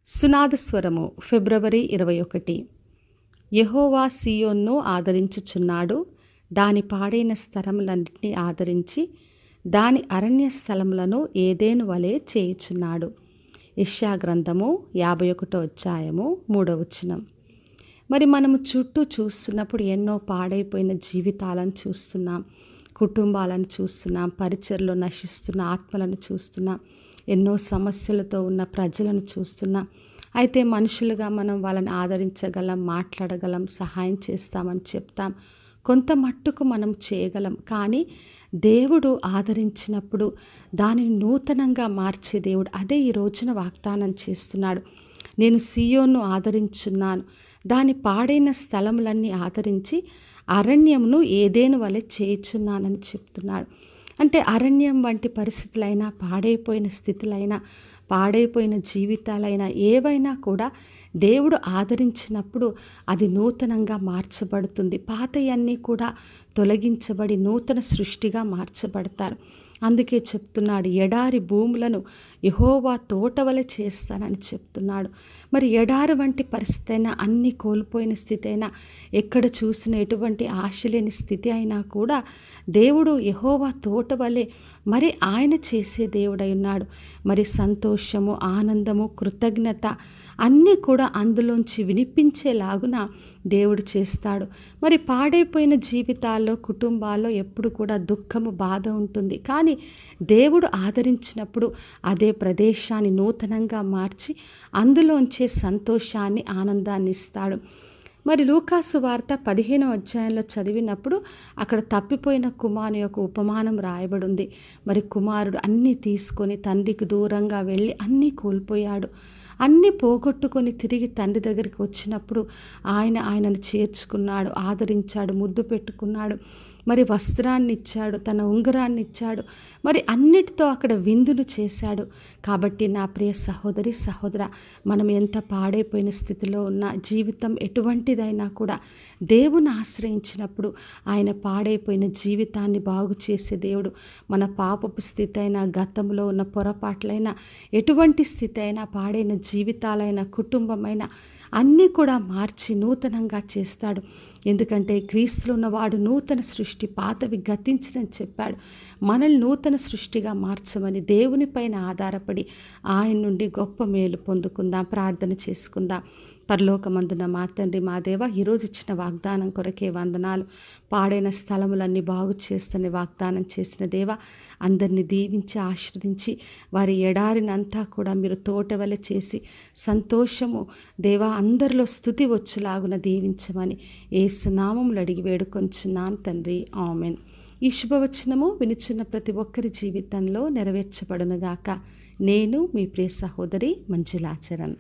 సునాదస్వరము ఫిబ్రవరి 21. యెహోవా సీయోనును ఆదరించుచున్నాడు, దాని పాడైన స్థలములన్నిటినీ ఆదరించి దాని అరణ్య స్థలములను ఏదెను వలె చేయుచున్నాడు. యెషయా గ్రంథము 51వ అధ్యాయము 3వ వచనం. మరి మనము చుట్టూ చూస్తున్నప్పుడు ఎన్నో పాడైపోయిన జీవితాలను చూస్తున్నాం, కుటుంబాలను చూస్తున్నాం, పరిచర్లో నశిస్తున్న ఆత్మలను చూస్తున్నాం, ఎన్నో సమస్యలతో ఉన్న ప్రజలను చూస్తున్నాం. అయితే మనుషులుగా మనం వాళ్ళని ఆదరించగలం, మాట్లాడగలం, సహాయం చేస్తామని చెప్తాం, కొంత మట్టుకు మనం చేయగలం. కానీ దేవుడు ఆదరించినప్పుడు దానిని నూతనంగా మార్చే దేవుడు. అదే ఈ రోజున వాగ్దానం చేస్తున్నాడు. నేను సీయోను ఆదరించున్నాను, దాని పాడైన స్థలములన్నీ ఆదరించి అరణ్యమును ఏదెను వలె చేయుచున్నానని చెప్తున్నాడు. అంటే అరణ్యం వంటి పరిస్థితులైనా, పాడైపోయిన స్థితులైనా, పాడైపోయిన జీవితాలైనా ఏవైనా కూడా దేవుడు ఆదరించినప్పుడు అది నూతనంగా మార్చబడుతుంది. పాతయన్నీ కూడా తొలగించబడి నూతన సృష్టిగా మార్చబడతారు. అందుకే చెప్తున్నాడు, ఎడారి భూములను యెహోవా తోటవలె చేస్తానని చెప్తున్నాడు. మరి ఎడారి వంటి పరిస్థితి అయినా, అన్నీ కోల్పోయిన స్థితి అయినా, ఎక్కడ చూసిన ఎటువంటి ఆశ లేని స్థితి అయినా కూడా దేవుడు యెహోవా తోటవలె మరి ఆయన చేసే దేవుడై ఉన్నాడు. మరి సంతోషము, ఆనందము, కృతజ్ఞత అన్నీ కూడా అందులోంచి వినిపించేలాగున దేవుడు చేస్తాడు. మరి పాడైపోయిన జీవితాల్లో, కుటుంబాల్లో ఎప్పుడు కూడా దుఃఖము, బాధ ఉంటుంది. కానీ దేవుడు ఆదరించినప్పుడు అదే ప్రదేశాన్ని నూతనంగా మార్చి అందులోంచే సంతోషాన్ని, ఆనందాన్ని ఇస్తాడు. మరి లూకాసు వార్త 15వ అధ్యాయంలో చదివినప్పుడు అక్కడ తప్పిపోయిన కుమారుని యొక్క ఉపమానం రాయబడి ఉంది. మరి కుమారుడు అన్నీ తీసుకొని తండ్రికి దూరంగా వెళ్ళి అన్నీ కోల్పోయాడు. అన్నీ పోగొట్టుకొని తిరిగి తండ్రి దగ్గరికి వచ్చినప్పుడు ఆయనను చేర్చుకున్నాడు, ఆదరించాడు, ముద్దు పెట్టుకున్నాడు, మరి వస్త్రాన్ని ఇచ్చాడు, తన ఉంగరాన్ని ఇచ్చాడు, మరి అన్నిటితో అక్కడ విందును చేశాడు. కాబట్టి నా ప్రియ సహోదరి, సహోదర, మనం ఎంత పాడైపోయిన స్థితిలో ఉన్నా, జీవితం ఎటువంటిదైనా కూడా దేవుని ఆశ్రయించినప్పుడు ఆయన పాడైపోయిన జీవితాన్ని బాగు చేసే దేవుడు. మన పాపపు స్థితి అయినా, గతంలో ఉన్న పొరపాట్లైనా, ఎటువంటి స్థితి అయినా, పాడైన జీవితాలైన, కుటుంబమైనా అన్నీ కూడా మార్చి నూతనంగా చేస్తాడు. ఎందుకంటే క్రీస్తులో ఉన్నవాడు నూతన సృష్టి, పాతవి గతించని చెప్పాడు. మనల్ని నూతన సృష్టిగా మార్చమని దేవుని పైన ఆధారపడి ఆయన నుండి గొప్ప మేలు పొందుకుందాం. ప్రార్థన చేసుకుందాం. పరలోకమందున మా తండ్రి, మా దేవ, ఈరోజు ఇచ్చిన వాగ్దానం కొరకే వందనాలు. పాడైన స్థలములన్నీ బాగు చేస్తని వాగ్దానం చేసిన దేవ, అందరినీ దీవించి ఆశీర్వదించి వారి ఎడారినంతా కూడా మీరు తోటవలె చేసి సంతోషము దేవా అందరిలో స్తుతి వచ్చేలాగున దీవించమని యేసు నామములో అడిగి వేడుకొంచున్నాను తండ్రి, ఆమెన్. ఈ శుభవచనము వినుచున్న ప్రతి ఒక్కరి జీవితంలో నెరవేర్చబడునుగాక. నేను మీ ప్రియ సహోదరి మంజులాచరణ్.